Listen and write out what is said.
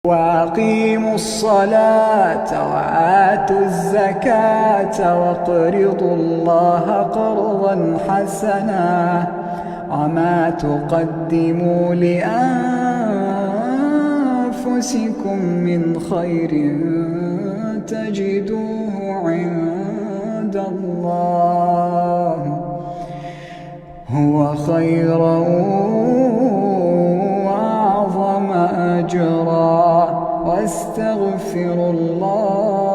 وأقيموا الصلاة وآتوا الزكاة وأقرضوا الله قرضا حسنا وما تقدموا لأنفسكم من خير تجدوه عند الله هو خيرا وأعظم أجرا واستغفروا الله